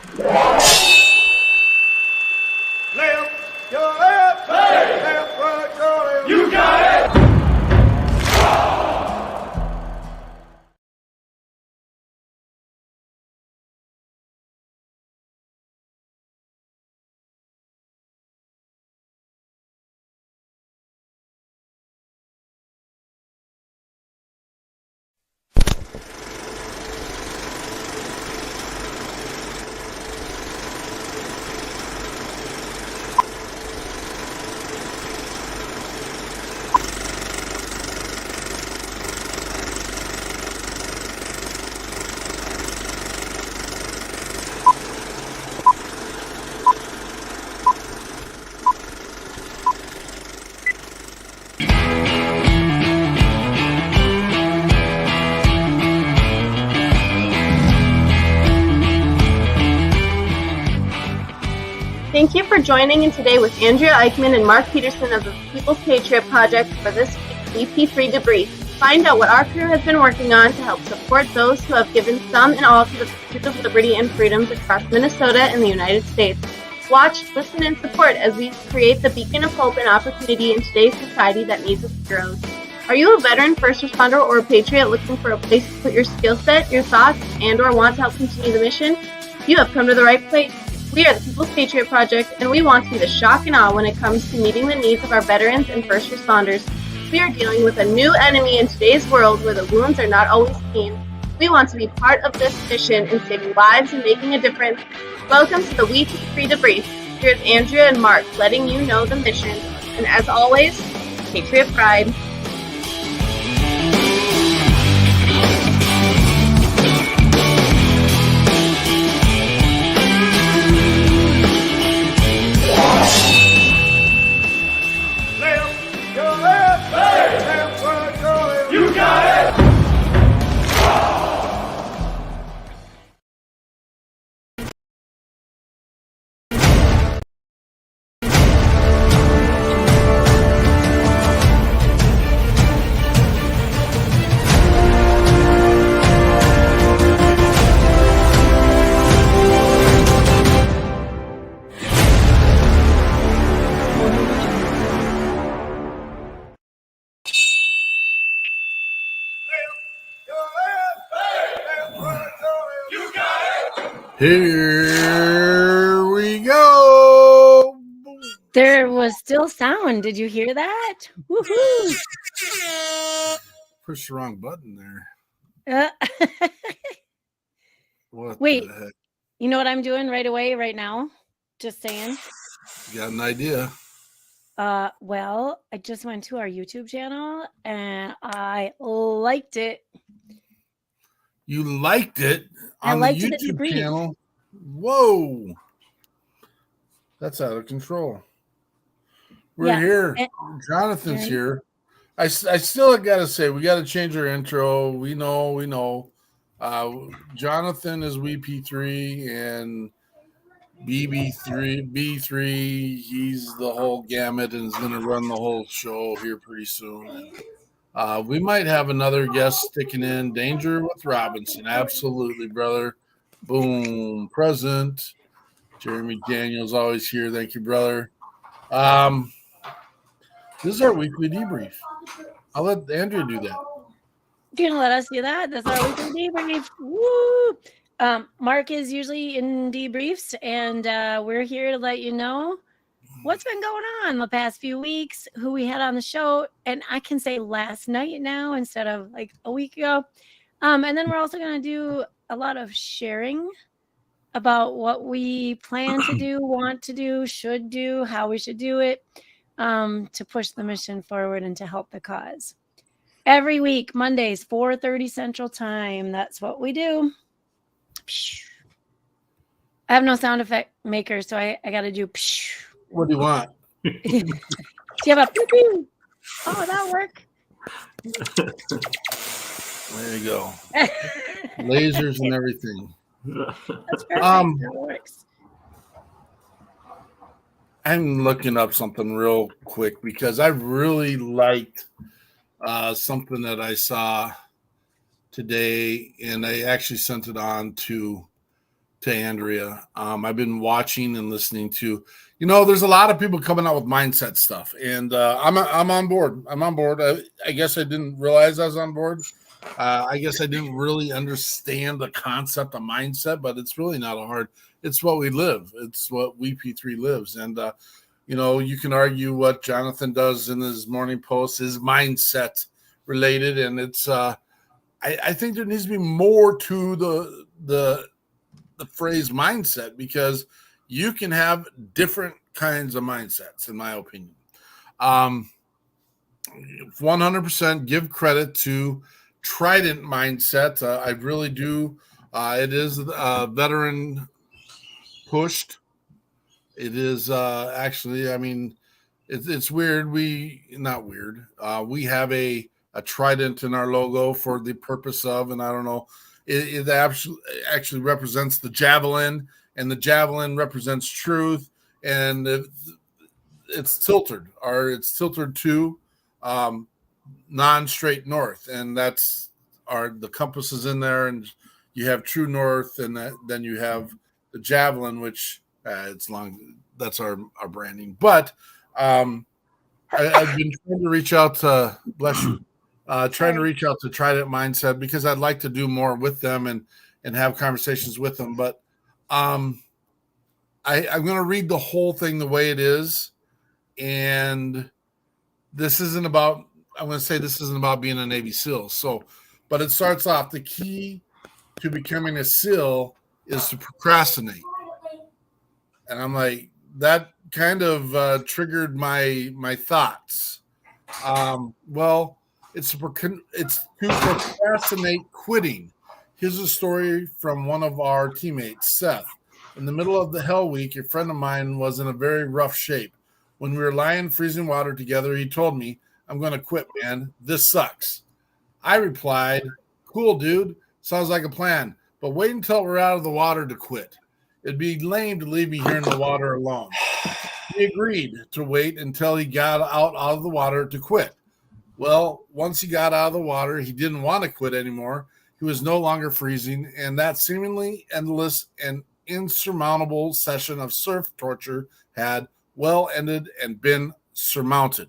Left, your left, hey. Left, right, your left. You got it. Thank you for joining in today with Andrea Eichmann and Mark Peterson of the People's Patriot Project for this week's WeP3 Debrief. Find out what our crew has been working on to help support those who have given some and all to the pursuit of liberty and freedoms across Minnesota and the United States. Watch, listen, and support as we create the beacon of hope and opportunity in today's society that needs its heroes. Are you a veteran, first responder, or a patriot looking for a place to put your skill set, your thoughts, and or want to help continue the mission? You have come to the right place. We are the People's Patriot Project, and we want to be the shock and awe when it comes to meeting the needs of our veterans and first responders. We are dealing with a new enemy in today's world where the wounds are not always clean. We want to be part of this mission in saving lives and making a difference. Welcome to the WeP3 Debrief. Here's Andrea and Mark letting you know the mission. And as always, Patriot Pride. Here we go. There was still sound. Did you hear that? Woohoo! Push the wrong button there. What Wait, the heck? you know what I'm doing right away, right now? Just saying. You got an idea? Well, I just went to our YouTube channel and I liked it. You liked it on the YouTube channel? Whoa. That's out of control. We're here. Jonathan's here. I still got to say, we got to change our intro. We know. Jonathan is WeP3 and B3. He's the whole gamut and is going to run the whole show here pretty soon. We might have another guest sticking in. Danger with Robinson. Absolutely, brother. Boom. Present. Jeremy Daniels always here. Thank you, brother. This is our weekly debrief. I'll let Andrea do that. You're going to let us do that? That's our weekly debrief. Woo! Mark is usually in debriefs, and we're here to let you know what's been going on the past few weeks, who we had on the show, and I can say last night now instead of like a week ago. And then we're also going to do a lot of sharing about what we plan to do, want to do, should do, how we should do it, to push the mission forward and to help the cause. Every week, Mondays, 4:30 Central Time. That's what we do. I have no sound effect maker, so I got to do. What do you want? Do you have a pew pew? Oh, that'll work. There you go. Lasers and everything. That's perfect. That works. I'm looking up something real quick because I really liked something that I saw today, and I actually sent it on to Andrea. I've been watching and listening to, there's a lot of people coming out with mindset stuff, and I'm on board. I'm on board. I guess I didn't realize I was on board. I guess I didn't really understand the concept of mindset, but it's really not hard. It's what we live. It's what WeP3 lives. And, you can argue what Jonathan does in his morning post is mindset related. And it's, I think there needs to be more to the phrase mindset, because you can have different kinds of mindsets, in my opinion. 100% give credit to Trident mindset. I really do. It is veteran pushed. It is actually, I mean, it's weird. Not weird. We have a trident in our logo for the purpose of, and I don't know, it actually represents the javelin, and the javelin represents truth, and it's tilted to non-straight north, and that's the compass is in there, and you have true north, and then you have the javelin, which it's long. That's our branding. But I've been trying to reach out to trying to reach out to Trident Mindset, because I'd like to do more with them and have conversations with them. But I'm going to read the whole thing the way it is, and this isn't about. I'm going to say this isn't about being a Navy SEAL. So, but it starts off, the key to becoming a SEAL is to procrastinate. And I'm like, that kind of triggered my thoughts. Well, it's to procrastinate quitting. Here's a story from one of our teammates, Seth. In the middle of the Hell Week, a friend of mine was in a very rough shape. When we were lying in freezing water together, he told me, "I'm going to quit, man. This sucks." I replied, "Cool, dude. Sounds like a plan. But wait until we're out of the water to quit. It'd be lame to leave me here in the water alone." He agreed to wait until he got out of the water to quit. Well, once he got out of the water, he didn't want to quit anymore. He was no longer freezing, and that seemingly endless and insurmountable session of surf torture had well ended and been surmounted.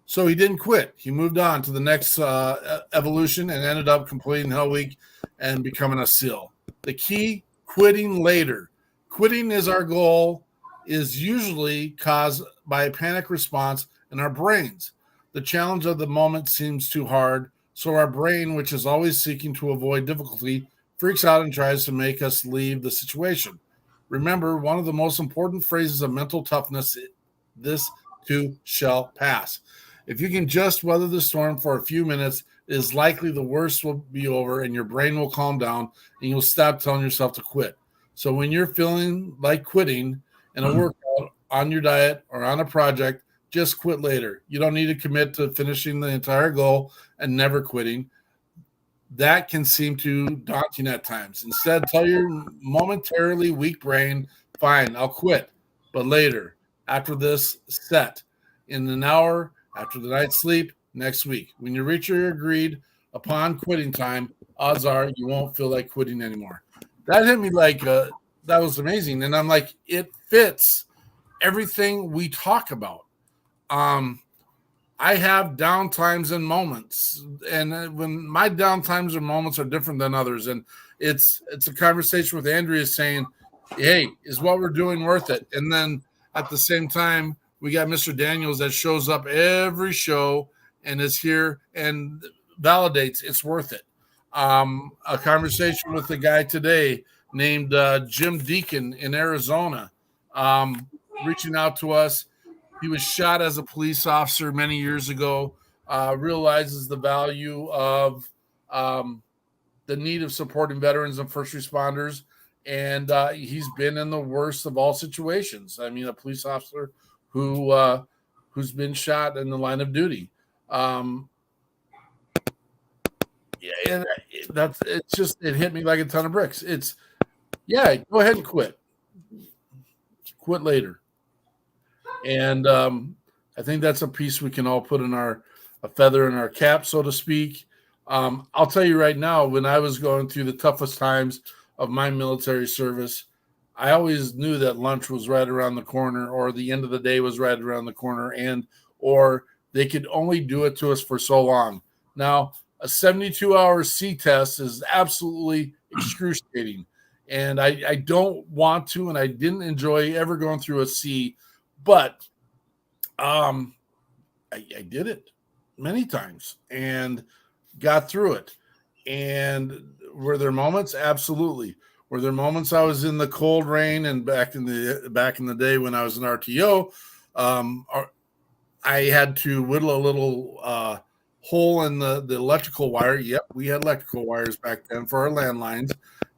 So he didn't quit. He moved on to the next evolution and ended up completing Hell Week and becoming a SEAL. The key, quitting later. Quitting is our goal, is usually caused by a panic response in our brains. The challenge of the moment seems too hard, so our brain, which is always seeking to avoid difficulty, freaks out and tries to make us leave the situation. Remember, one of the most important phrases of mental toughness, this too shall pass. If you can just weather the storm for a few minutes, it is likely the worst will be over and your brain will calm down and you'll stop telling yourself to quit. So when you're feeling like quitting in a workout, on your diet, or on a project, just quit later. You don't need to commit to finishing the entire goal and never quitting. That can seem too daunting at times. Instead, tell your momentarily weak brain, "Fine, I'll quit, but later, after this set, in an hour, after the night's sleep, next week." When you reach your agreed upon quitting time, odds are you won't feel like quitting anymore. That hit me like that was amazing. And I'm like, it fits everything we talk about. I have downtimes and moments, and when my downtimes or moments are different than others, and it's a conversation with Andrea saying, "Hey, is what we're doing worth it?" And then at the same time, we got Mr. Daniels that shows up every show and is here and validates it's worth it. A conversation with a guy today named Jim Deacon in Arizona, reaching out to us. He was shot as a police officer many years ago, realizes the value of the need of supporting veterans and first responders, and he's been in the worst of all situations. I mean, a police officer who's been shot in the line of duty. And it hit me like a ton of bricks. Go ahead and quit later. And I think that's a piece we can all put in a feather in our cap, so to speak. I'll tell you right now, when I was going through the toughest times of my military service, I always knew that lunch was right around the corner, or the end of the day was right around the corner, or they could only do it to us for so long. Now, a 72-hour C test is absolutely excruciating, and I don't want to, and I didn't enjoy ever going through a C, but I did it many times and got through it. And were there moments? Absolutely. Were there moments I was in the cold rain, and back in the day when I was an RTO, I had to whittle a little hole in the electrical wire. Yep, we had electrical wires back then for our landlines,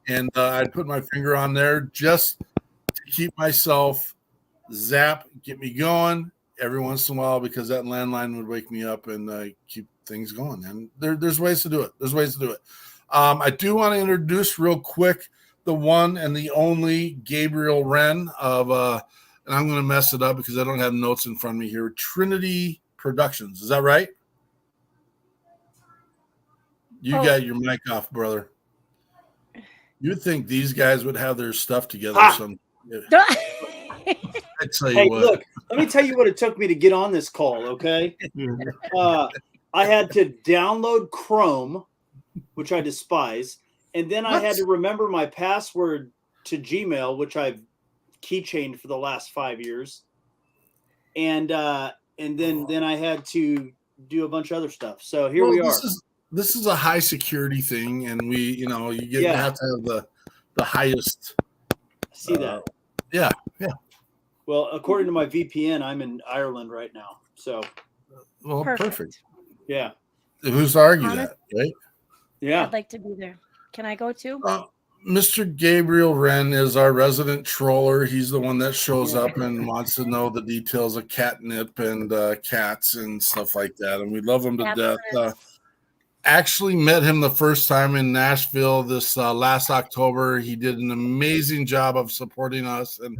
and I'd put my finger on there just to keep myself zap, get me going every once in a while, because that landline would wake me up and keep things going. And there's ways to do it. I do want to introduce real quick the one and the only Gabriel Wren of, and I'm going to mess it up because I don't have notes in front of me here, Trinity Productions. Is that right? You got your mic off, brother. You'd think these guys would have their stuff together. I tell you what. Look, let me tell you what it took me to get on this call, okay? I had to download Chrome, which I despise, and then I had to remember my password to Gmail, which I've keychained for the last 5 years, and then I had to do a bunch of other stuff. So here we are. This is a high security thing, and you have to have the highest. See that? Yeah. Well, according to my VPN, I'm in Ireland right now. So, well, perfect. Yeah. Who's argue that, right? Yeah. I'd like to be there. Can I go too? Mr. Gabriel Wren is our resident troller. He's the one that shows up and wants to know the details of catnip and cats and stuff like that. And we love him to death. Actually met him the first time in Nashville this last October. He did an amazing job of supporting us and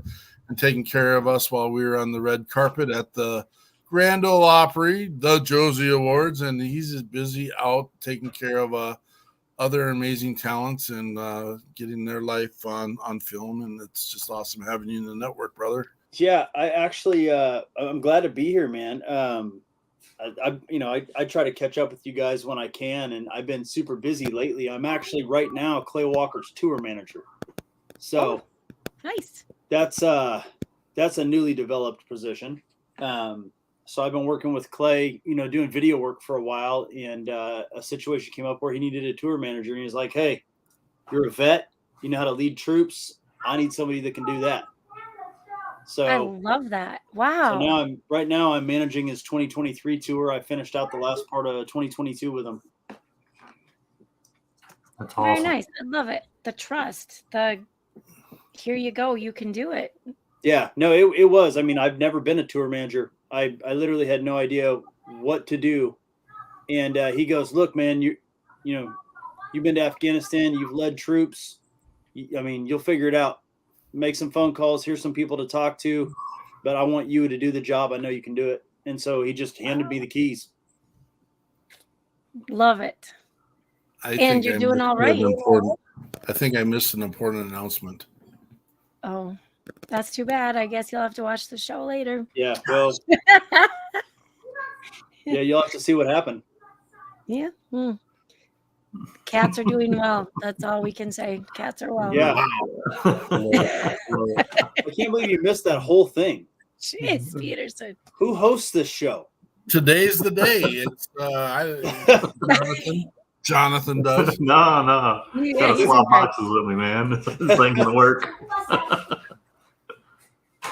taking care of us while we were on the red carpet at the Grand Ole Opry, the Josie Awards, and he's just busy out taking care of other amazing talents and getting their life on film. And it's just awesome having you in the network, brother. Yeah, I actually I'm glad to be here, man. I try to catch up with you guys when I can, and I've been super busy lately. I'm actually right now Clay Walker's tour manager. So nice. That's a newly developed position. So I've been working with Clay, doing video work for a while, and a situation came up where he needed a tour manager, and he's like, "Hey, you're a vet. You know how to lead troops. I need somebody that can do that." So I love that. Wow. So right now I'm managing his 2023 tour. I finished out the last part of 2022 with him. That's awesome. Very nice. I love it. The trust. Here you go. You can do it. Yeah. No, it was. I mean, I've never been a tour manager. I literally had no idea what to do. And he goes, "Look, man, you've been to Afghanistan. You've led troops. You'll figure it out. Make some phone calls. Here's some people to talk to, but I want you to do the job. I know you can do it." And so he just handed me the keys. Love it. And you're doing all right. I think I missed an important announcement. Oh, that's too bad. I guess you'll have to watch the show later. Yeah, well, yeah, you'll have to see what happened. Yeah. Cats are doing well. That's all we can say. Cats are well. Yeah. I can't believe you missed that whole thing. Jeez, Peterson. Who hosts this show? Today's the day. It's Jonathan does. No. Yeah, Gotta swap boxes with me, man. This ain't gonna work.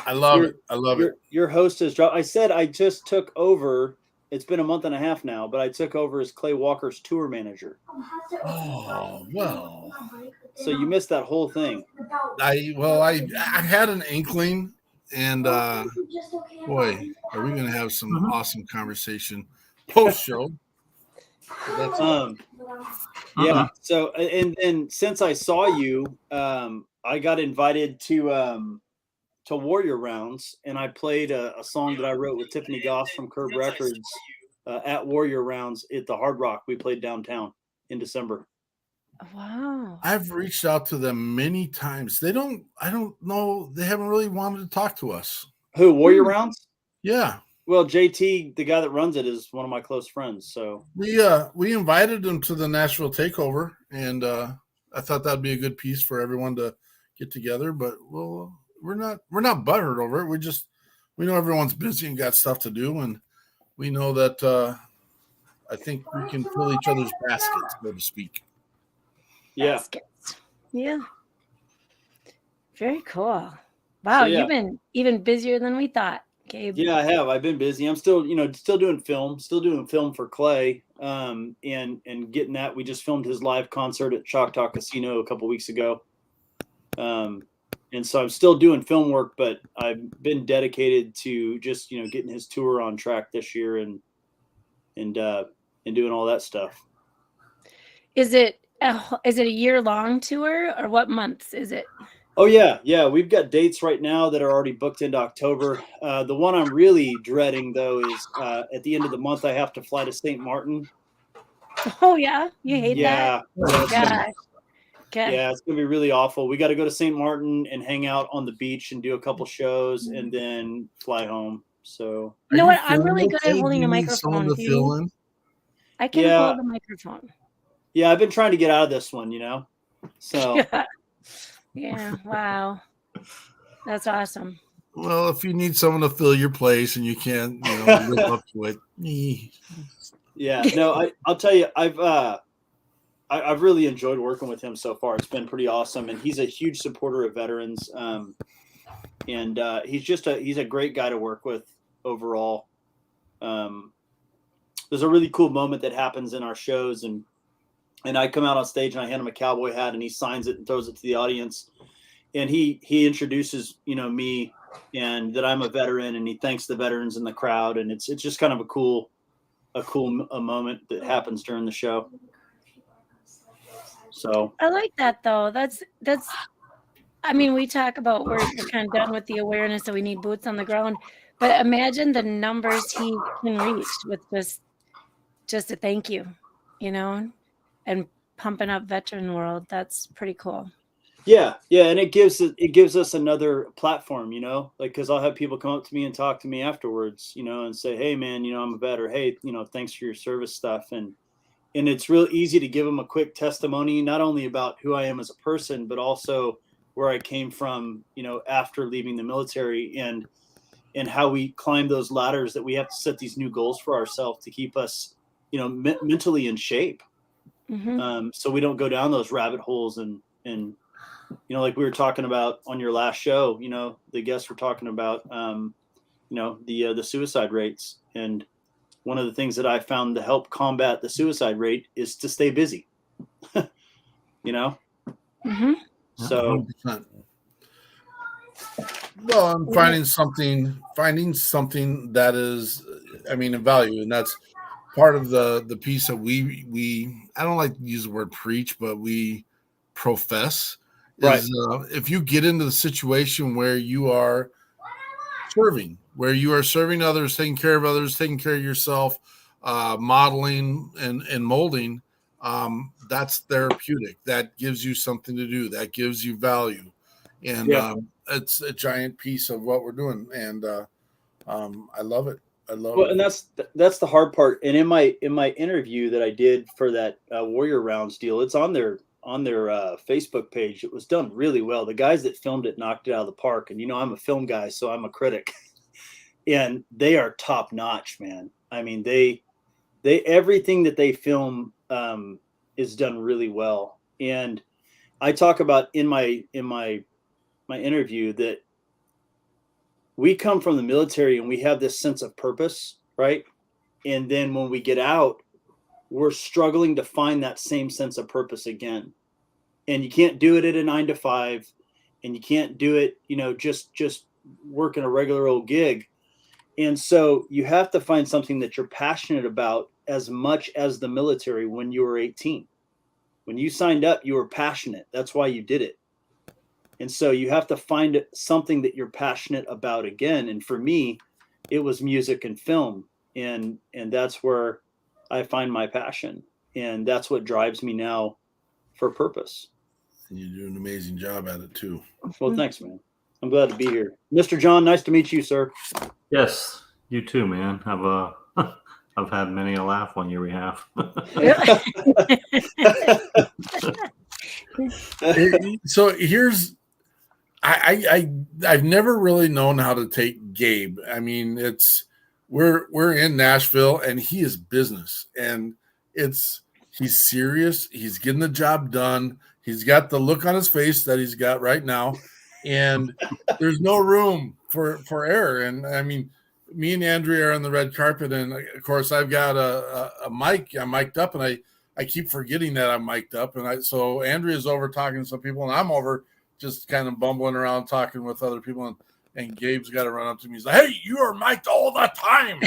I love it. Your host has dropped. I said I just took over. It's been a month and a half now, but I took over as Clay Walker's tour manager. Oh, well. So you missed that whole thing. I had an inkling, and boy, are we going to have some awesome conversation post-show. Yeah. So, and then since I saw you, I got invited to Warrior Rounds, and I played a song that I wrote with Tiffany Goss from Curb Records at Warrior Rounds at the Hard Rock we played downtown in December. Wow. I've reached out to them many times. I don't know. They haven't really wanted to talk to us. Who, Warrior Rounds? Yeah. Well, JT, the guy that runs it, is one of my close friends. So we invited them to the Nashville takeover, and I thought that'd be a good piece for everyone to get together. But we're not butthurt over it. We know everyone's busy and got stuff to do, and we know that I think we can fill each other's baskets, so to speak. Yeah. Baskets. Yeah. Very cool. Wow, you've been even busier than we thought, Gabe. Yeah, I have. I've been busy. I'm still doing film for Clay, and getting that. We just filmed his live concert at Choctaw Casino a couple weeks ago. And so I'm still doing film work, but I've been dedicated to just, getting his tour on track this year and doing all that stuff. Is it a year-long tour, or what months is it? Oh yeah. We've got dates right now that are already booked into October. The one I'm really dreading though is at the end of the month I have to fly to St. Martin. Oh yeah, you hate that? Oh, gosh. Okay. Yeah, it's gonna be really awful. We got to go to St. Martin and hang out on the beach and do a couple shows and then fly home. So you know what? I'm really good at holding a microphone too. I can hold the microphone. Yeah, I've been trying to get out of this one, So yeah, wow. That's awesome. Well, if you need someone to fill your place and you can't, live up to it. Yeah, no, I'll tell you, I've really enjoyed working with him so far. It's been pretty awesome, and he's a huge supporter of veterans. And he's a great guy to work with overall. There's a really cool moment that happens in our shows, and I come out on stage and I hand him a cowboy hat and he signs it and throws it to the audience. And he introduces, me and that I'm a veteran, and he thanks the veterans in the crowd. And it's just kind of a cool moment that happens during the show. So I like that though. That's, I mean, we talk about we're kind of done with the awareness that we need boots on the ground, but imagine the numbers he can reach with just a thank you, and pumping up veteran world. That's pretty cool. Yeah. And it gives us another platform, because I'll have people come up to me and talk to me afterwards, and say, hey man, I'm a vet, or hey, thanks for your service stuff. And it's real easy to give them a quick testimony, not only about who I am as a person, but also where I came from, after leaving the military, and how we climb those ladders, that we have to set these new goals for ourselves to keep us, mentally in shape. Mm-hmm. So we don't go down those rabbit holes and like we were talking about on your last show, the guests were talking about, the suicide rates. And one of the things that I found to help combat the suicide rate is to stay busy, Mm-hmm. So, 100%. Well, I'm finding something that is, of value. And that's part of the piece that we I don't like to use the word preach, but we profess is if you get into the situation where you are serving others, taking care of others, taking care of yourself, modeling and molding, that's therapeutic. That gives you something to do. That gives you value. And it's a giant piece of what we're doing. And I love it. Well, and that's the hard part. And in my interview that I did for that Warrior Rounds deal, it's on their Facebook page. It was done really well. The guys that filmed it knocked it out of the park. And I'm a film guy, so I'm a critic. And they are top notch, man. I mean, they everything that they film is done really well. And I talk about in my interview that we come from the military and we have this sense of purpose, right? And then when we get out, we're struggling to find that same sense of purpose again. And you can't do it at a 9 to 5, and you can't do it, just working a regular old gig. And so you have to find something that you're passionate about as much as the military. When you were 18, when you signed up, you were passionate. That's why you did it. And so you have to find something that you're passionate about again. And for me, it was music and film. And that's where I find my passion. And that's what drives me now for purpose. And you do an amazing job at it too. Well, thanks, man. I'm glad to be here. Mr. John, nice to meet you, sir. Yes, you too, man. I've had many a laugh on your behalf. So here's, I've never really known how to take Gabe. I mean, we're in Nashville and he is business, and he's serious. He's getting the job done. He's got the look on his face that he's got right now, and there's no room for error. And I mean, me and Andrea are on the red carpet, and of course I've got a mic. I'm mic'd up, and I keep forgetting that I'm mic'd up. And so Andrea's over talking to some people, and I'm over just kind of bumbling around talking with other people. And Gabe's got to run up to me. He's like, "Hey, you are mic'd all the time."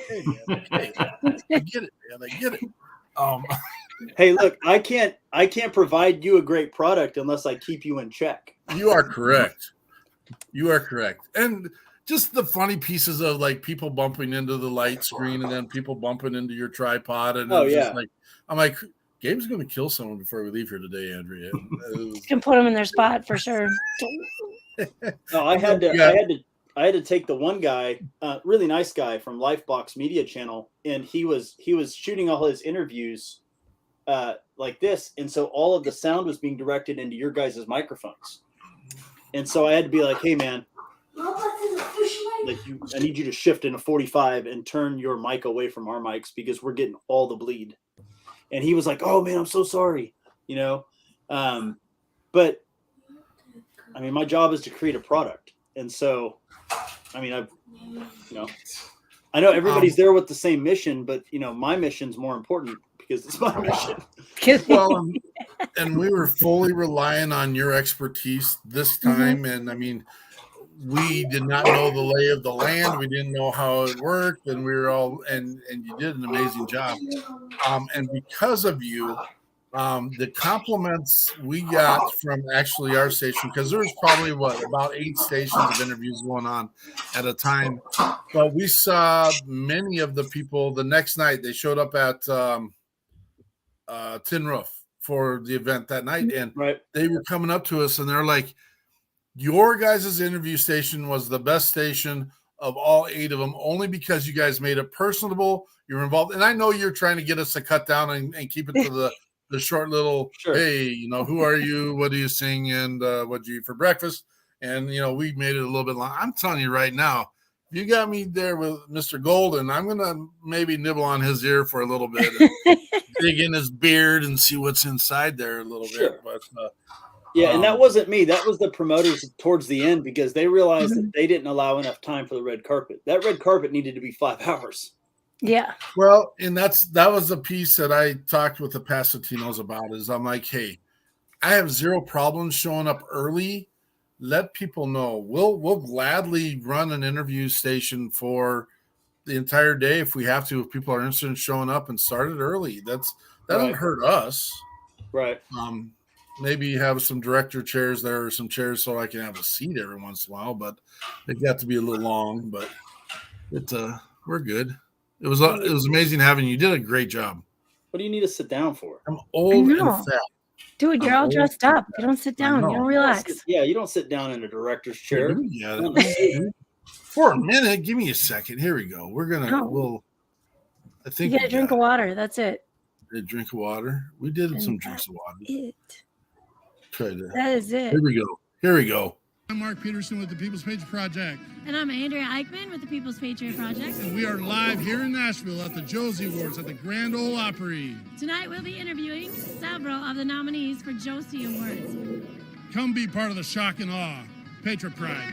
Hey, man, okay. I get it, man. I get it. Hey, look, I can't provide you a great product unless I keep you in check. You are correct. You are correct. And just the funny pieces of like people bumping into the light screen and then people bumping into your tripod. And just like, I'm like, Gabe's going to kill someone before we leave here today, Andrea. You can put them in their spot for sure. No, I had to take the one guy, really nice guy from Lifebox Media Channel, and he was shooting all his interviews like this, and so all of the sound was being directed into your guys' microphones. And so I had to be like, "Hey, man, I need you to shift into 45 and turn your mic away from our mics because we're getting all the bleed." And he was like, "Oh man, I'm so sorry," you know. But I mean, my job is to create a product, and so I mean, I know everybody's there with the same mission, but my mission's more important because it's my mission. Well, and we were fully relying on your expertise this time, and I mean, we did not know the lay of the land. We didn't know how it worked, and we were all and you did an amazing job. And because of you, the compliments we got from actually our station, because there was probably about 8 stations of interviews going on at a time, but we saw many of the people the next night. They showed up at Tin Roof for the event that night, and they were coming up to us and they're like, "Your guys' interview station was the best station of all 8 of them, only because you guys made it personable. You're involved." And I know you're trying to get us to cut down and keep it to the short little, hey, who are you? What do you sing? And what do you eat for breakfast? And, we made it a little bit long. I'm telling you right now, if you got me there with Mr. Golden, I'm going to maybe nibble on his ear for a little bit and dig in his beard and see what's inside there a little bit. But yeah, and that wasn't me. That was the promoters towards the end because they realized that they didn't allow enough time for the red carpet. That red carpet needed to be 5 hours. Yeah. Well, and that was the piece that I talked with the Pasatinos about is I'm like, hey, I have 0 problems showing up early. Let people know. We'll gladly run an interview station for the entire day if we have to, if people are interested in showing up and start it early. That doesn't hurt us. Right. Maybe have some director chairs there or some chairs so I can have a seat every once in a while, but they got to be a little long, but we're good. It was amazing having you. You did a great job. What do you need to sit down for? I'm old and fat. Dude, you're all dressed up. You don't sit down. You don't relax. Yeah, you don't sit down in a director's chair. Yeah, for a minute, give me a second. Here we go. We're gonna. I think you get a drink of water. That's it. A drink of water. We did some drinks of water. That is it. Here we go. I'm Mark Peterson with the People's Patriot Project. And I'm Andrea Eichman with the People's Patriot Project. And we are live here in Nashville at the Josie Awards at the Grand Ole Opry. Tonight we'll be interviewing several of the nominees for Josie Awards. Come be part of the shock and awe. Patriot Pride.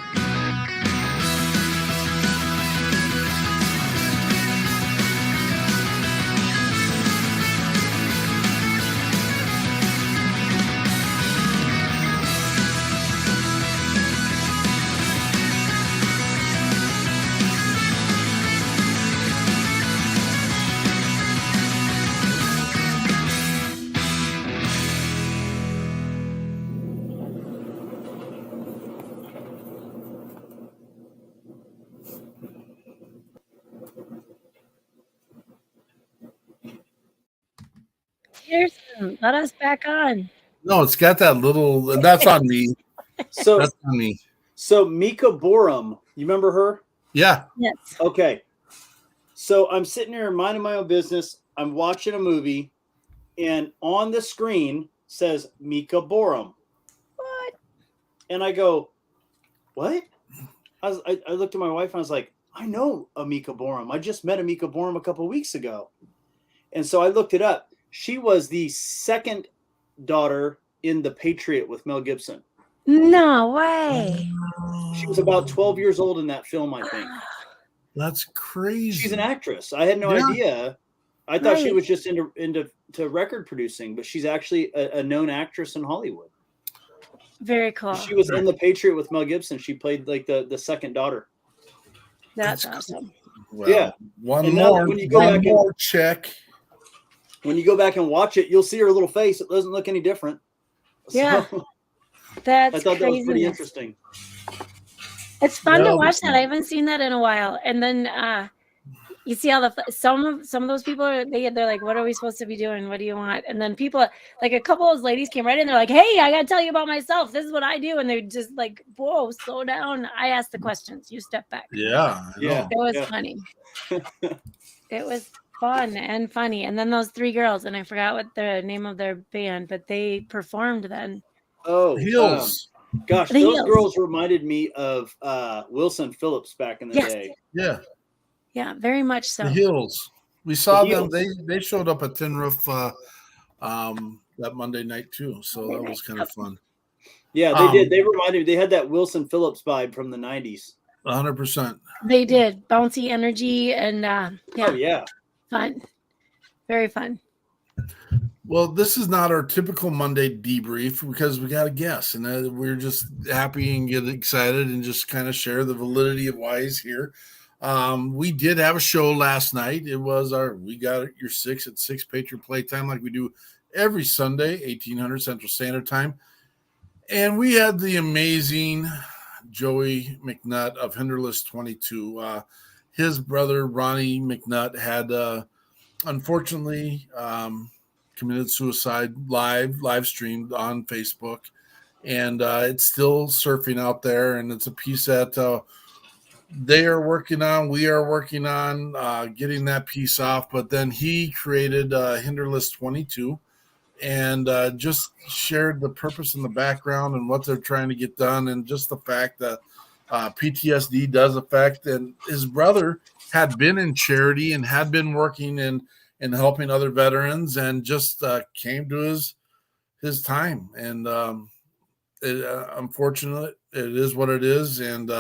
Here's Let us back on. No, it's got that little. That's on me. So that's on me. So Mika Borum, you remember her? Yeah. Yes. Okay. So I'm sitting here minding my own business. I'm watching a movie, and on the screen says Mika Borum. What? And I go, what? I looked at my wife and I was like, I know a Mika Borum. I just met a Mika Borum a couple of weeks ago. And so I looked it up. She was the second daughter in The Patriot with Mel Gibson. No way. She was about 12 years old in that film, I think. That's crazy. She's an actress. I had no idea. I thought she was just into record producing, but she's actually a known actress in Hollywood. Very cool. She was in The Patriot with Mel Gibson. She played like the second daughter. That's awesome. Well, yeah. One and more. When you go one back more and, check. When you go back and watch it, you'll see her little face. It doesn't look any different. Yeah. So, that's I thought that was pretty interesting. It's fun to watch that. I haven't seen that in a while. And then you see how some of those people are they're like, what are we supposed to be doing? What do you want? And then people like a couple of those ladies came right in. They're like, hey, I gotta tell you about myself. This is what I do. And they're just like, whoa, slow down. I asked the questions. You step back. Yeah. Yeah. It was funny. It was fun and funny. And then those three girls, and I forgot what the name of their band, but they performed then. Oh, Heels. Gosh, The those Heels. girls reminded me of Wilson Phillips back in the day. Yeah. Yeah, very much so. The Heels. We saw The them. Heels. They showed up at Tin Roof that Monday night too. So that was kind of fun. Yeah, they did. They reminded me. They had that Wilson Phillips vibe from the 90s. 100%. They did. Bouncy energy and Oh, yeah. Fun. Very fun. Well, this is not our typical Monday debrief because we got a guest, and we're just happy and get excited and just kind of share the validity of why he's here. We did have a show last night. It was We Got Your Six at 6 Patriot Playtime, like we do every Sunday, 1800 Central Standard Time. And we had the amazing Joey McNutt of Hinderlist 22. His brother, Ronnie McNutt, had unfortunately committed suicide live streamed on Facebook. And it's still surfing out there. And it's a piece that they are working on. We are working on getting that piece off. But then he created Hinderlist 22 and just shared the purpose in the background and what they're trying to get done. And just the fact that PTSD does affect. And his brother had been in charity and had been working in helping other veterans and just came to his time. And unfortunately, it is what it is. And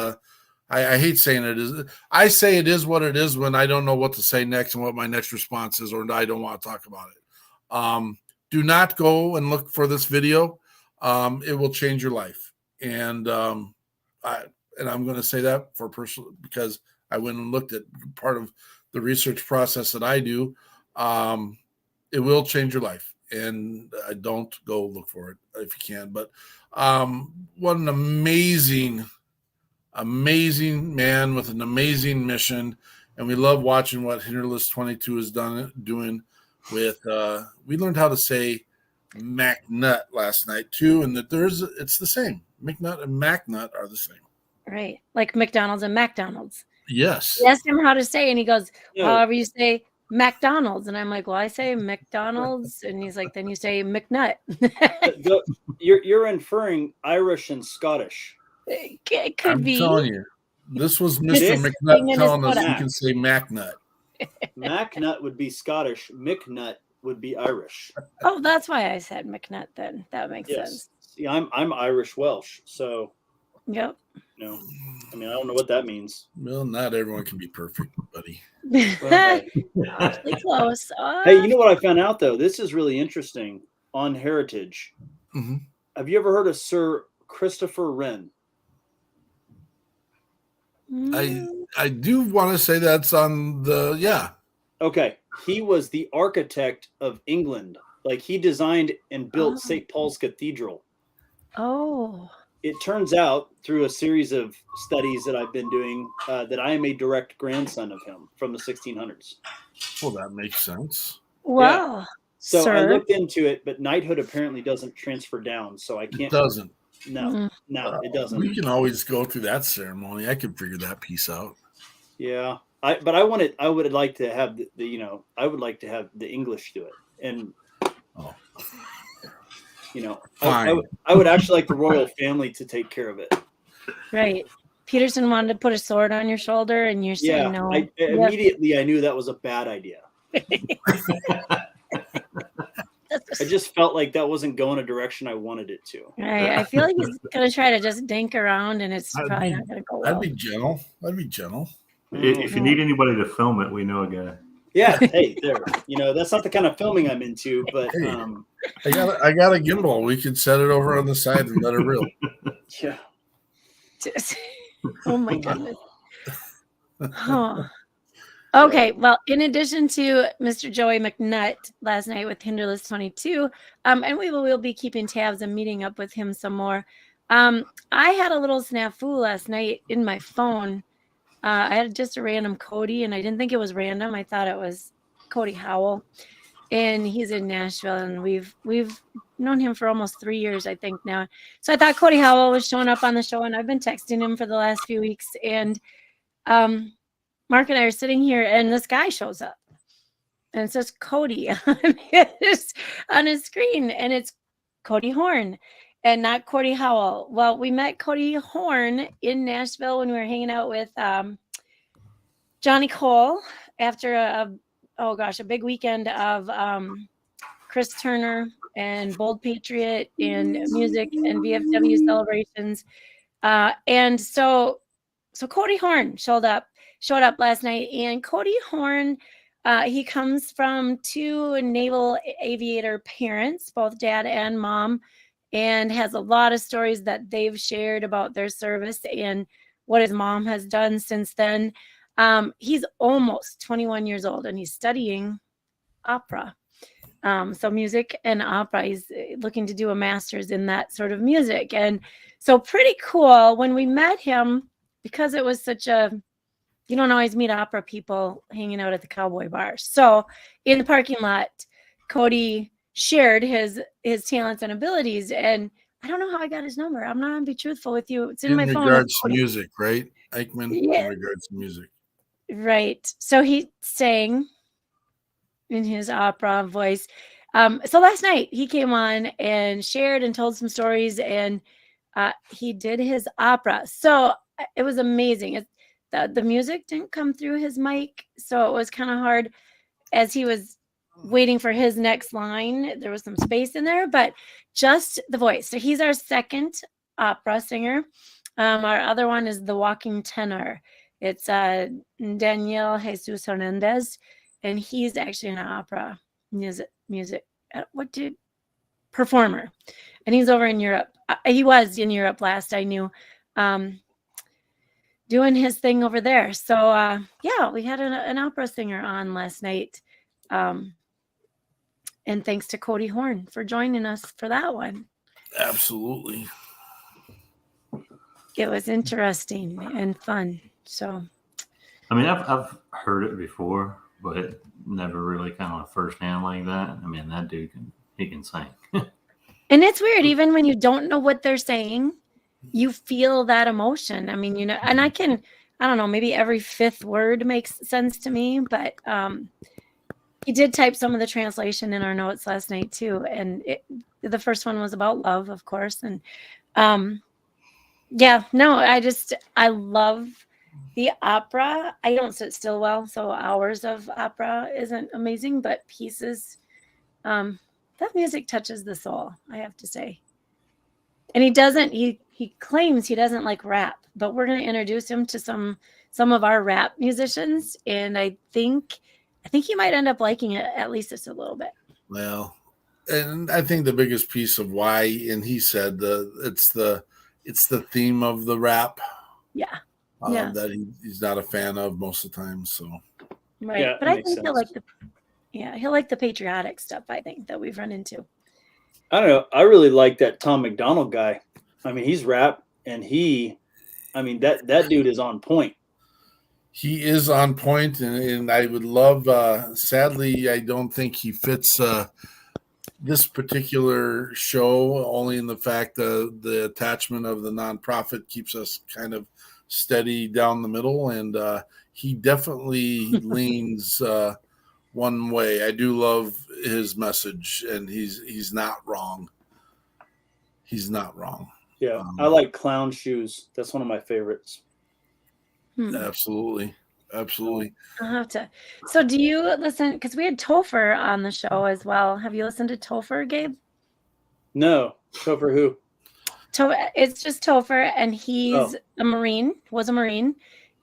I hate saying it is. I say it is what it is when I don't know what to say next and what my next response is, or I don't want to talk about it. Do not go and look for this video. It will change your life. And I'm going to say that for personal, because I went and looked at part of the research process that I do. It will change your life, and don't go look for it if you can. But what an amazing man with an amazing mission, and we love watching what Hinderlist 22 is doing with. We learned how to say McNutt last night too, and that it's the same. McNutt and McNutt are the same. Right, like McDonald's and McDonald's. Yes. We asked him how to say, and he goes, however you say McDonald's. And I'm like, well, I say McDonald's. And he's like, then you say McNutt. You're inferring Irish and Scottish. It could be. I'm telling you, this was Mr. McNutt telling us you can say McNutt. McNutt would be Scottish. McNutt would be Irish. Oh, that's why I said McNutt then. That makes sense. Yeah, I'm Irish Welsh, so. Yep. No, I mean, I don't know what that means. Well, not everyone can be perfect, buddy. Awfully close. Hey, you know what I found out, though? This is really interesting on Heritage. Mm-hmm. Have you ever heard of Sir Christopher Wren? I do want to say that's on the, yeah. Okay. He was the architect of England. Like, he designed and built St. Paul's Cathedral. Oh. It turns out, through a series of studies that I've been doing, that I am a direct grandson of him from the 1600s. Well, that makes sense. Wow. Yeah. So Sir? I looked into it, but knighthood apparently doesn't transfer down, so I can't. It doesn't. No, it doesn't. We can always go through that ceremony. I can figure that piece out. Yeah, I would like to have I would like to have the English do it, and I would actually like the royal family to take care of it. Right. Peterson wanted to put a sword on your shoulder, and you're saying no. Immediately I knew that was a bad idea. I just felt like that wasn't going a direction I wanted it to. Right. I feel like he's gonna try to just dink around, and it's probably not gonna go well. That'd be gentle. If you need anybody to film it, we know a guy. Yeah. Hey, there. That's not the kind of filming I'm into, but I got a gimbal. We could set it over on the side and let it reel. Yeah. Oh my goodness. Huh. Okay, well, in addition to Mr. Joey McNutt last night with Hinderless 22, and we will be keeping tabs and meeting up with him some more. I had a little snafu last night in my phone. I had just a random Cody, and I didn't think it was random. I thought it was Cody Howell, and he's in Nashville, and we've known him for almost 3 years, I think now. So I thought Cody Howell was showing up on the show, and I've been texting him for the last few weeks, and Mark and I are sitting here, and this guy shows up, and it says Cody on his screen, and it's Cody Horn, and not Cody Howell. Well, we met Cody Horn in Nashville when we were hanging out with Johnny Cole after a big weekend of Chris Turner and Bold Patriot and music and VFW celebrations, and so Cody Horn showed up last night, and Cody Horn, he comes from 2 naval aviator parents, both dad and mom, and has a lot of stories that they've shared about their service and what his mom has done since then. He's almost 21 years old, and he's studying opera. So music and opera, he's looking to do a master's in that sort of music. And so pretty cool. When we met him, because it was such you don't always meet opera people hanging out at the Cowboy Bar. So in the parking lot, Cody shared his talents and abilities. And I don't know how I got his number. I'm not going to be truthful with you. It's in my phone. In regards to music, right, Eichmann? Yeah. In regards to music. Right. So he sang in his opera voice. So last night he came on and shared and told some stories, and he did his opera. So it was amazing. The music didn't come through his mic, so it was kind of hard as he was waiting for his next line. There was some space in there, but just the voice. So he's our second opera singer. Our other one is the walking tenor. It's Daniel Jesus Hernandez, and he's actually an opera music performer, and he's over in Europe. He was in Europe last I knew. Doing his thing over there. So we had an opera singer on last night. And thanks to Cody Horn for joining us for that one. Absolutely. It was interesting and fun. So I mean, I've heard it before, but never really kind of firsthand like that. I mean, that dude can sing. And it's weird, even when you don't know what they're saying, you feel that emotion. I mean, and I don't know, maybe every 5th word makes sense to me, but he did type some of the translation in our notes last night too. And the first one was about love, of course. And I love the opera. I don't sit still well, so hours of opera isn't amazing, but pieces, that music touches the soul, I have to say. And he claims he doesn't like rap, but we're going to introduce him to some of our rap musicians, and I think he might end up liking it at least just a little bit. Well, and I think the biggest piece of why, and he said it's the theme of the rap. Yeah. That he's not a fan of most of the time. So right, yeah, but I think he'll like the patriotic stuff. I think that we've run into. I don't know. I really like that Tom McDonald guy. I mean, he's rap, and that dude is on point. He is on point, and I would love. Sadly, I don't think he fits this particular show. Only in the fact the attachment of the nonprofit keeps us kind of steady down the middle, and he definitely leans one way. I do love his message, and he's not wrong. He's not wrong. Yeah, I like clown shoes. That's one of my favorites. Absolutely. Absolutely. I'll have to. So do you listen? Because we had Topher on the show as well. Have you listened to Topher, Gabe? No. Topher who? It's just Topher, and he's a Marine, was a Marine.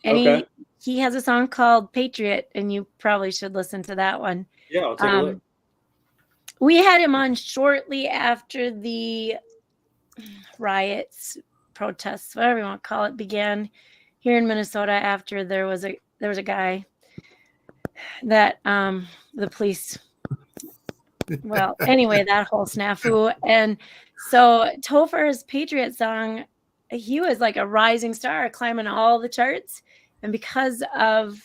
And he has a song called Patriot, and you probably should listen to that one. Yeah, I'll take a look. We had him on shortly after the riots, protests, whatever you want to call it, began here in Minnesota after there was a guy that the police, well, anyway, that whole snafu. And so Topher's Patriot song, he was like a rising star, climbing all the charts. And because of,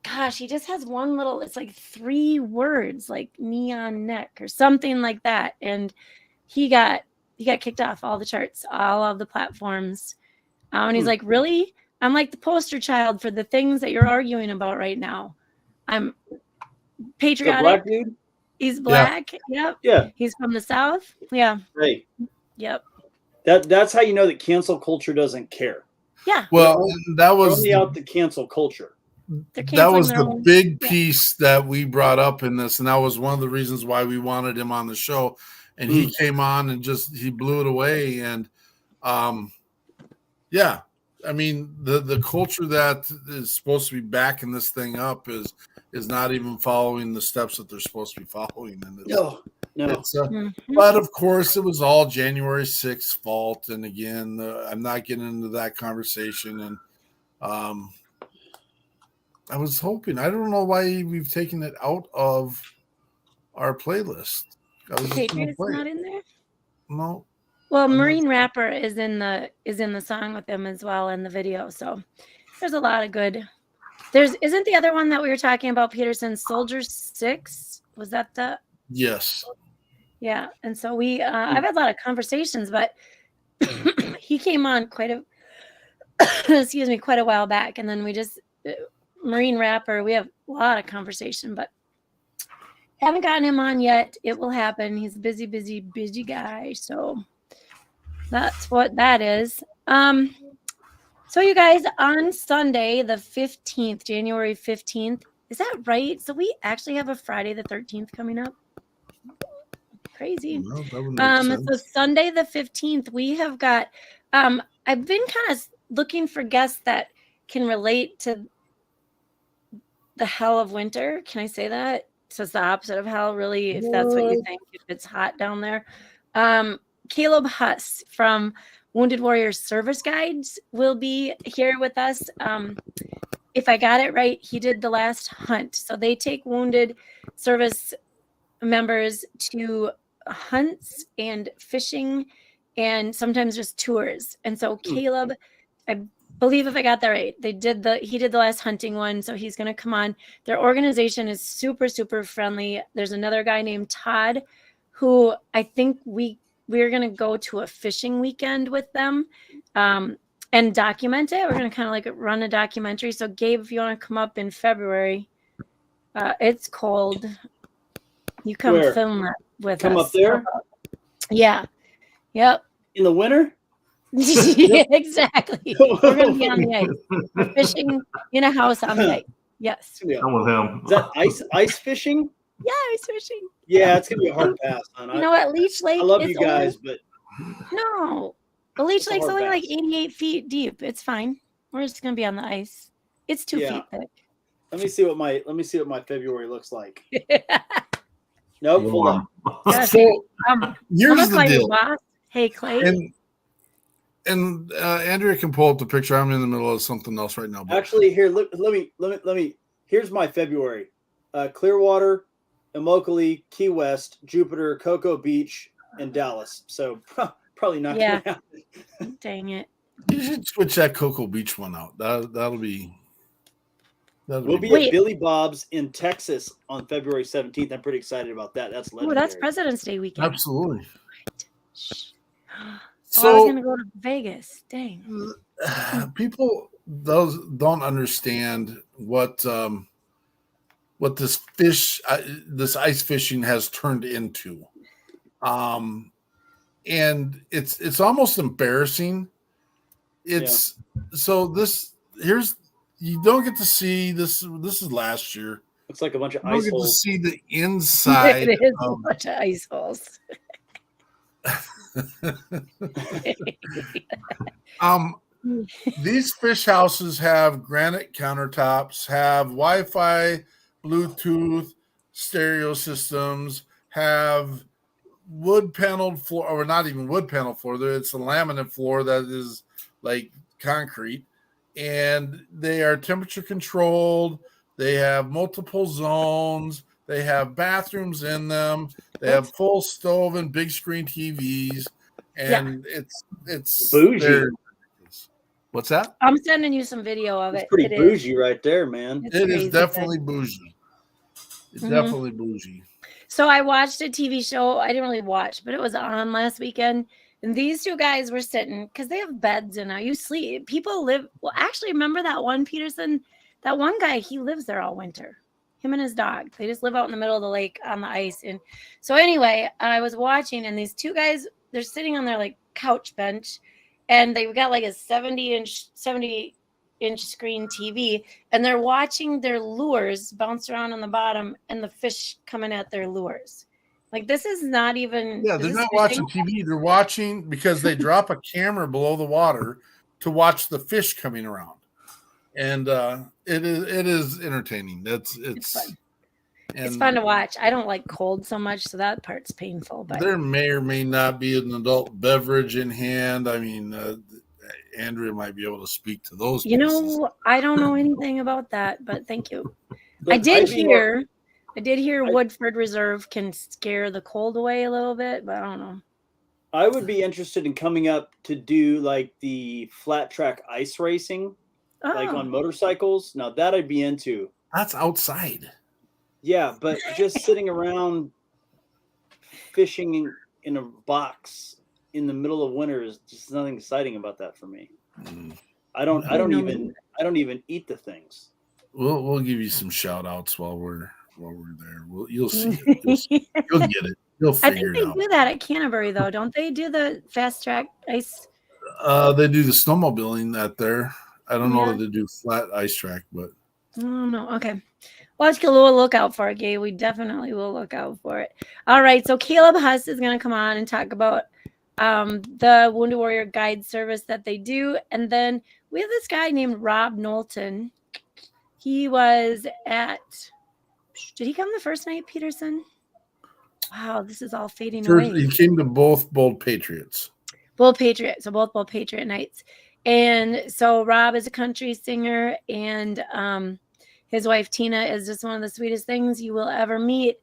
gosh, he just has one little, it's like 3 words, like neon neck or something like that. And he got kicked off all the charts, all of the platforms. And he's like, really? I'm like the poster child for the things that you're arguing about right now. I'm patriotic. The black dude? He's black. Yeah. Yep. Yeah. He's from the South. Yeah. Right. Yep. That's how you know that cancel culture doesn't care. Yeah. Well, that was out the cancel culture. That was the big piece that we brought up in this, and that was one of the reasons why we wanted him on the show. And he came on and he blew it away. And yeah, I mean the culture that is supposed to be backing this thing up is not even following the steps that they're supposed to be following. And no. But of course, it was all January 6th fault. And again, I'm not getting into that conversation. And I was hoping, I don't know why we've taken it out of our playlist. Patriot's not in there? No. Well, Marine Rapper is in the song with them as well in the video. So there's a lot of good. Isn't the other one that we were talking about, Peterson, Soldier 6? Was that the? Yes. Yeah. And so I've had a lot of conversations, but he came on quite a while back. And then we just, Marine Rapper, we have a lot of conversation, but haven't gotten him on yet. It will happen. He's a busy guy. So that's what that is. So you guys, on Sunday, the 15th, January 15th, is that right? So we actually have a Friday the 13th coming up. Crazy. No, so Sunday the 15th, we have got, I've been kind of looking for guests that can relate to the hell of winter. Can I say that? So it's the opposite of hell, really, if that's what you think, if it's hot down there. Caleb Huss from Wounded Warrior Service Guides will be here with us. If I got it right, he did the last hunt. So they take wounded service members to hunts and fishing and sometimes just tours. And so Caleb, I believe if I got that right, he did the last hunting one. So he's going to come on. Their organization is super, super friendly. There's another guy named Todd who I think we're going to go to a fishing weekend with them and document it. We're going to kind of like run a documentary. So Gabe, if you want to come up in February, it's cold. You come film it with us. Come up there? Yeah. Yep. In the winter? Yeah, exactly. We're going to be on the ice. We're fishing in a house on the ice. Yes. I'm with him. Is that ice fishing? Yeah, ice fishing. Yeah, it's going to be a hard pass. You know what? Leech Lake. I love you guys, but. No. The Leech Lake's only like 88 feet deep. It's fine. We're just going to be on the ice. It's 2 feet thick. Let me see what my February looks like. Nope, hold on. So here's the deal. Hey, Clay. And Andrea can pull up the picture. I'm in the middle of something else right now. Actually, here, let me. Here's my February: Clearwater, Immokalee, Key West, Jupiter, Cocoa Beach, and Dallas. So probably not gonna happen. Dang it! You should switch that Cocoa Beach one out. That'll be. We'll be at Billy Bob's in Texas on February 17th. I'm pretty excited about that. That's legendary. Oh, that's President's Day weekend. Absolutely. So I was going to go to Vegas. Dang. People don't understand what this this ice fishing has turned into. And it's almost embarrassing. You don't get to see this. This is last year. It's like a bunch of ice holes. You don't get to see the inside. It is a bunch of ice holes. These fish houses have granite countertops, have Wi-Fi, Bluetooth, stereo systems, have wood paneled floor, or not even wood panel floor. It's a laminate floor that is like concrete, and they are temperature controlled. They have multiple zones. They have bathrooms in them. They have full stove and big screen TVs, and it's bougie. What's that? I'm sending you some video of it. It's pretty bougie right there, man. It is definitely bougie. It's definitely bougie. So I watched a TV show. I didn't really watch, but it was on last weekend. And these two guys were sitting because they have beds in there. You sleep. People live. Well, actually, remember that one Peterson? That one guy, he lives there all winter. Him and his dog. They just live out in the middle of the lake on the ice. And so anyway, I was watching, and these two guys, they're sitting on their like couch bench, and they've got like a 70-inch screen TV, and they're watching their lures bounce around on the bottom and the fish coming at their lures. Like, this is not even. Yeah, they're not watching TV. They're watching because they drop a camera below the water to watch the fish coming around. And it is entertaining. It's fun. It's fun to watch. I don't like cold so much, so that part's painful. But there may or may not be an adult beverage in hand. I mean, Andrea might be able to speak to those. You know, I don't know anything about that, but thank you. I did hear Woodford Reserve can scare the cold away a little bit, but I don't know. I would be interested in coming up to do like the flat track ice racing, like on motorcycles. Now that I'd be into. That's outside. Yeah, but just sitting around fishing in a box in the middle of winter is just nothing exciting about that for me. I don't even eat the things. We'll give you some shout outs while we're there. You'll see it. You'll get it. You'll figure it out. I think they do that at Canterbury though, don't they? Do the fast track ice? They do the snowmobiling out there. I don't know that they do flat ice track, but I don't know. Okay. Well, we'll look out for it, Gabe. We definitely will look out for it. All right. So Caleb Huss is going to come on and talk about the Wounded Warrior Guide service that they do. And then we have this guy named Rob Knowlton. He was did he come the first night, Peterson? Wow, this is all fading away. He came to both Bold Patriots. Bold Patriot. So both Bold Patriot nights. And so Rob is a country singer, and his wife Tina is just one of the sweetest things you will ever meet.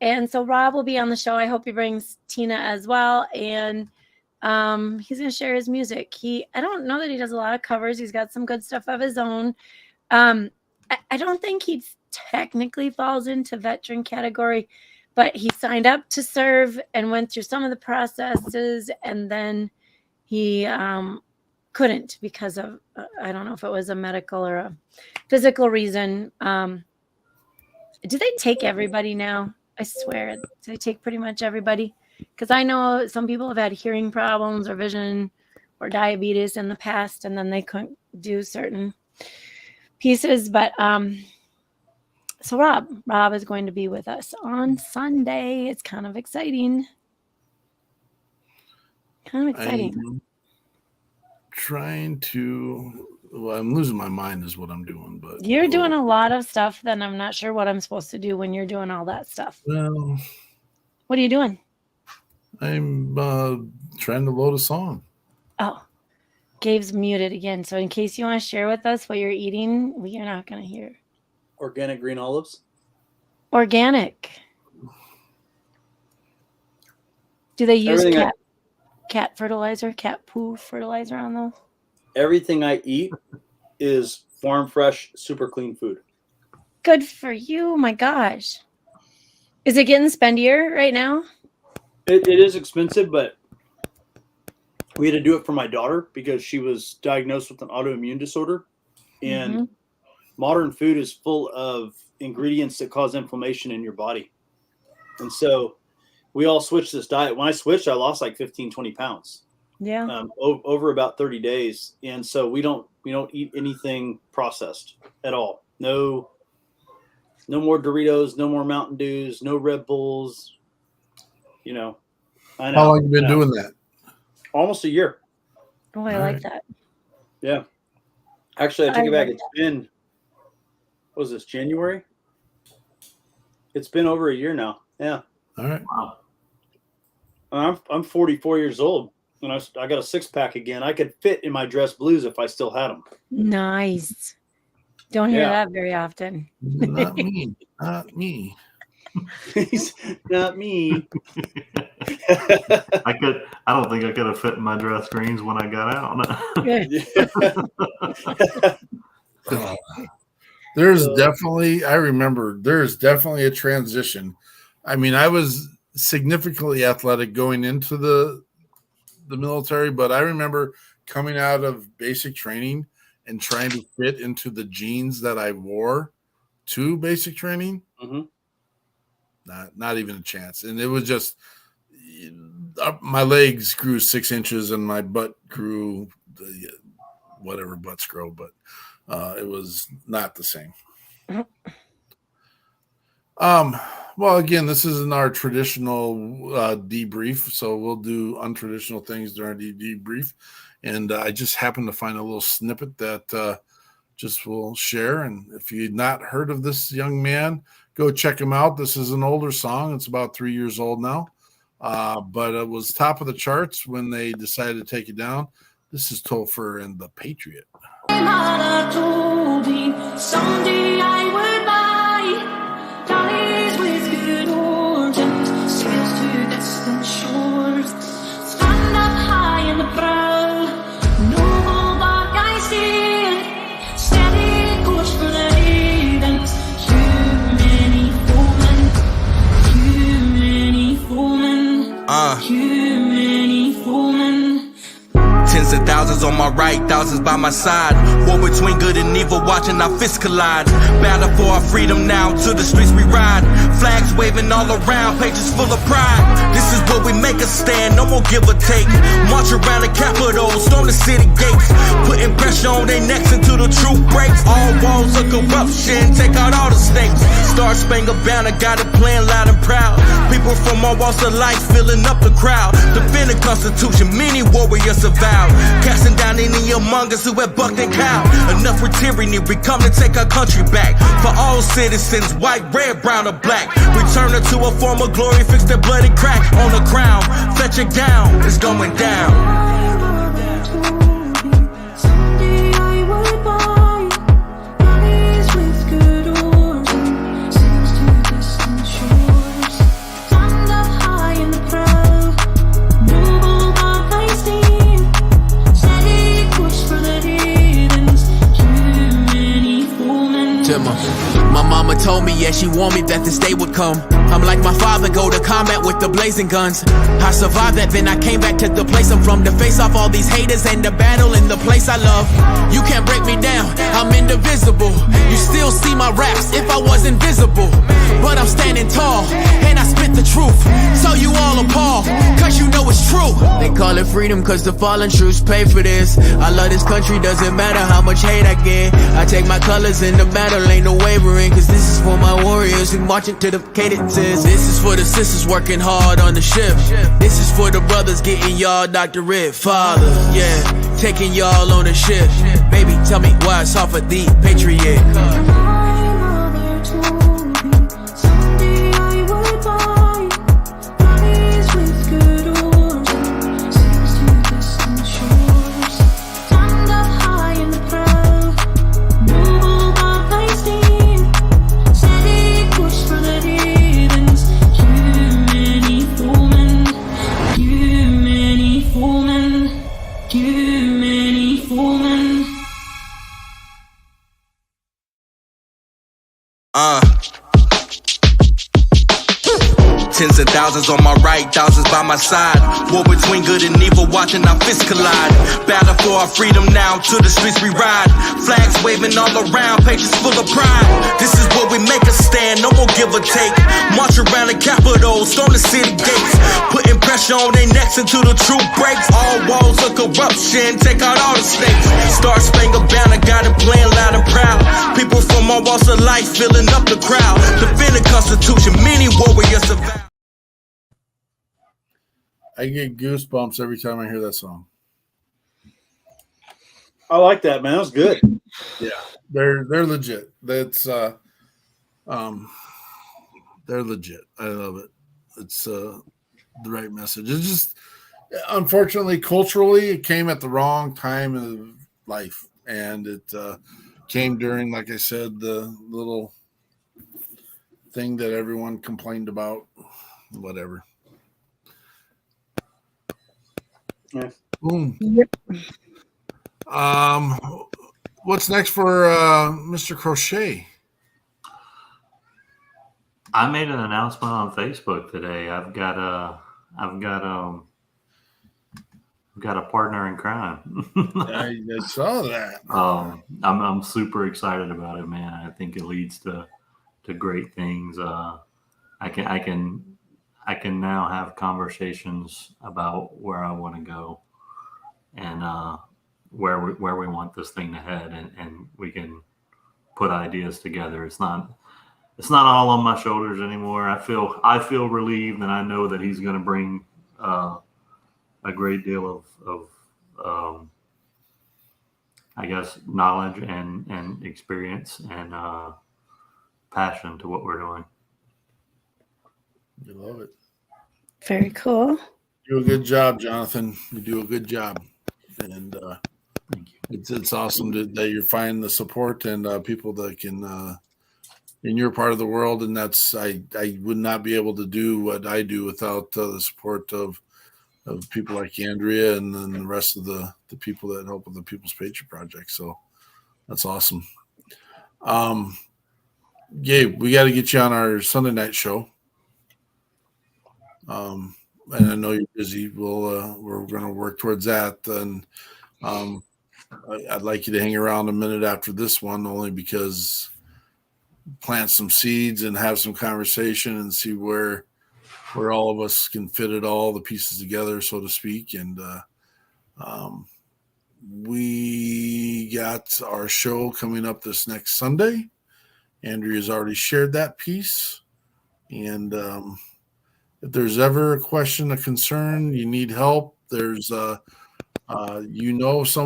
And so Rob will be on the show. I hope he brings Tina as well. And he's going to share his music. I don't know that he does a lot of covers. He's got some good stuff of his own. I don't think he technically falls into veteran category, but he signed up to serve and went through some of the processes, and then he couldn't because of I don't know if it was a medical or a physical reason. Do they take everybody now? I swear, do they take pretty much everybody? Because I know some people have had hearing problems or vision or diabetes in the past, and then they couldn't do certain pieces. But so Rob is going to be with us on Sunday. It's kind of exciting. I'm trying to. Well, I'm losing my mind is what I'm doing. But you're doing a lot of stuff. Then I'm not sure what I'm supposed to do when you're doing all that stuff. Well, what are you doing? I'm trying to load a song. Oh, Gabe's muted again. So in case you want to share with us what you're eating, we are not going to hear. Organic green olives. Organic. Do they use cat fertilizer, cat poo fertilizer on those? Everything I eat is farm fresh, super clean food. Good for you. My gosh. Is it getting spendier right now? It is expensive, but we had to do it for my daughter because she was diagnosed with an autoimmune disorder. And modern food is full of ingredients that cause inflammation in your body. And so we all switched this diet. When I switched, I lost like 15, 20 pounds. Yeah. Over about 30 days. And so we don't eat anything processed at all. No more Doritos, no more Mountain Dews, no Red Bulls. I know. How long have you been doing that? Almost a year. Oh, I like that. Yeah. Actually, I take it back. It's been, what was this, January? It's been over a year now. Yeah. All right. Wow. I'm 44 years old, and I got a six-pack again. I could fit in my dress blues if I still had them. Nice. Don't hear that very often. Not me. Not me. Not me. I don't think I could have fit in my dress greens when I got out. There's definitely a transition. I mean, I was significantly athletic going into the military, but I remember coming out of basic training and trying to fit into the jeans that I wore to basic training. Not even a chance. And it was just, my legs grew 6 inches and my butt grew whatever butts grow, but it was not the same. Well, again, this isn't our traditional debrief, so we'll do untraditional things during the debrief. And I just happened to find a little snippet that just will share. And if you've not heard of this young man, go check him out. This is an older song. It's about 3 years old now. But it was top of the charts when they decided to take it down. This is Topher and the Patriot. Someday I would buy dollies with good origins, sails to distant shores, stand up high in the prow, noble bark I see, steady course for the havens, too many foemen. Tens of thousands on my right, thousands by my side. War between good and evil, watching our fists collide. Battle for our freedom now, to the streets we ride. Flags waving all around, pages full of pride. This is where we make a stand, no more give or take. March around the Capitol, storm the city gates. Putting pressure on their necks until the truth breaks. All walls of corruption, take out all the snakes. Star Spangled Banner, got it playing loud and proud. People from all walks of life filling up the crowd. Defend the Constitution, many warriors avowed. Casting down any among us who have bucked and cowed. Enough with tyranny, we come to take our country back. For all citizens, white, red, brown, or black. Return her to a form of glory, fix their bloody crack. On the crown, fetch it down, it's going down. My mama told me, yeah, she warned me that this day would come. I'm like my father, go to combat with the blazing guns. I survived that, then I came back to the place I'm from, to face off all these haters and the battle in the place I love. You can't break me down, I'm indivisible. You still see my raps if I was invisible. But I'm standing tall, and I spit the truth. So you all appalled, cause you know it's true. They call it freedom cause the fallen troops pay for this. I love this country, doesn't matter how much hate I get. I take my colors in the battle, ain't no wavering. Cause this is for my warriors who marching to the cadences. This is for the sisters working hard on the ship. This is for the brothers getting y'all doctorate. Father, yeah, taking y'all on the ship. Baby, tell me why it's hard for the Patriot. Tens of thousands on my right, thousands by my side. War between good and evil, watching our fists collide. Battle for our freedom now, to the streets we ride. Flags waving all around, pages full of pride. This is where we make a stand, no more give or take. March around the Capitol, storm the city gates. Putting pressure on their necks until the truth breaks. All walls of corruption, take out all the snakes. Star Spangled Banner, got it playing loud and proud. People from all walks of life filling up the crowd. Defend the Constitution, many warriors survive. I get goosebumps every time I hear that song. I like that, man. That was good. Yeah, they're legit. That's they're legit. I love it. It's the right message. It's just, unfortunately, culturally, it came at the wrong time of life, and it came during, like I said, the little thing that everyone complained about. Whatever. Yeah. Boom. Yep. What's next for Mr. Crochet? I made an announcement on Facebook today. I've got a partner in crime. I saw that. I'm super excited about it, man. I think it leads to great things. I can now have conversations about where I want to go and where we want this thing to head, and we can put ideas together. It's not all on my shoulders anymore. I feel relieved, and I know that he's going to bring a great deal of I guess knowledge and experience and passion to what we're doing. You love it. Very cool. You do a good job, Jonathan. You do a good job, and Thank you. it's awesome that you're finding the support and people that can in your part of the world. And that's I would not be able to do what I do without the support of people like Andrea and then the rest of the people that help with the People's Patriot Project. So that's awesome. Gabe, we got to get you on our Sunday night show. And I know you're busy. We're going to work towards that. And I'd like you to hang around a minute after this one, only because plant some seeds and have some conversation and see where all of us can fit it all, the pieces together, so to speak. And we got our show coming up this next Sunday. Andrea's already shared that piece. And if there's ever a question, a concern, you need help, there's someone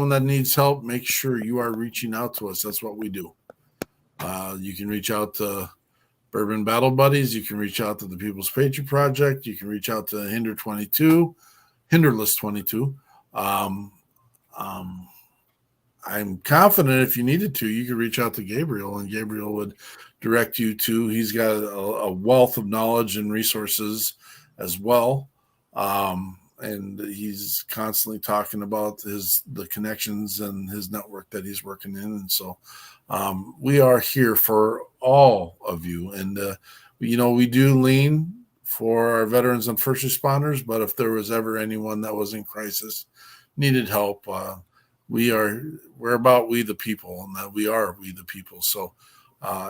that needs help, make sure you are reaching out to us. That's what we do. You can reach out to Bourbon Battle Buddies. You can reach out to the People's Patriot Project. You can reach out to Hinderless 22. I'm confident if you needed to, you could reach out to Gabriel, and Gabriel would direct you to. He's got a wealth of knowledge and resources as well. And he's constantly talking about the connections and his network that he's working in. And so we are here for all of you. And, we do lean for our veterans and first responders, but if there was ever anyone that was in crisis, needed help, we're about we the people, and that we are we the people. So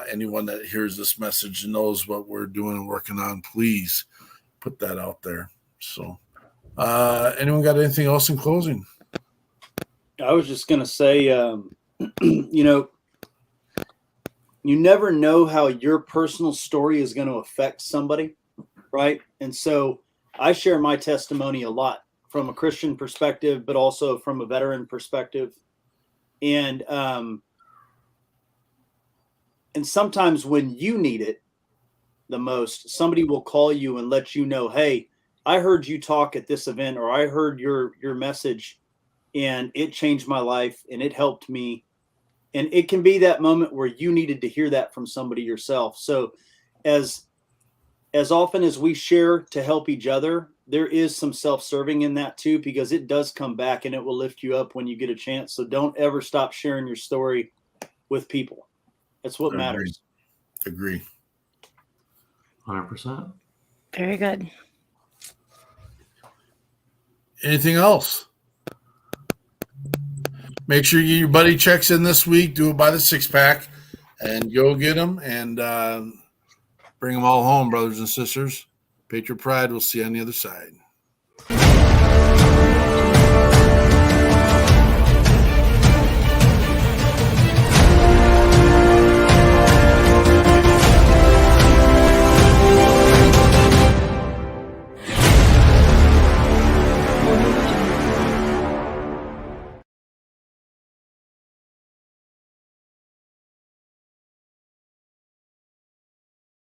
anyone that hears this message and knows what we're doing and working on, please put that out there. So anyone got anything else in closing? I was just going to say, you never know how your personal story is going to affect somebody, right? And so I share my testimony a lot from a Christian perspective, but also from a veteran perspective. And sometimes when you need it the most, somebody will call you and let you know, hey, I heard you talk at this event, or I heard your message and it changed my life and it helped me. And it can be that moment where you needed to hear that from somebody yourself. So as often as we share to help each other, there is some self-serving in that too, because it does come back and it will lift you up when you get a chance. So don't ever stop sharing your story with people. That's what matters. Agree. 100%. Very good. Anything else? Make sure your buddy checks in this week. Do it by the 6-pack and go get them and bring them all home, brothers and sisters. Patriot Pride. We'll see you on the other side.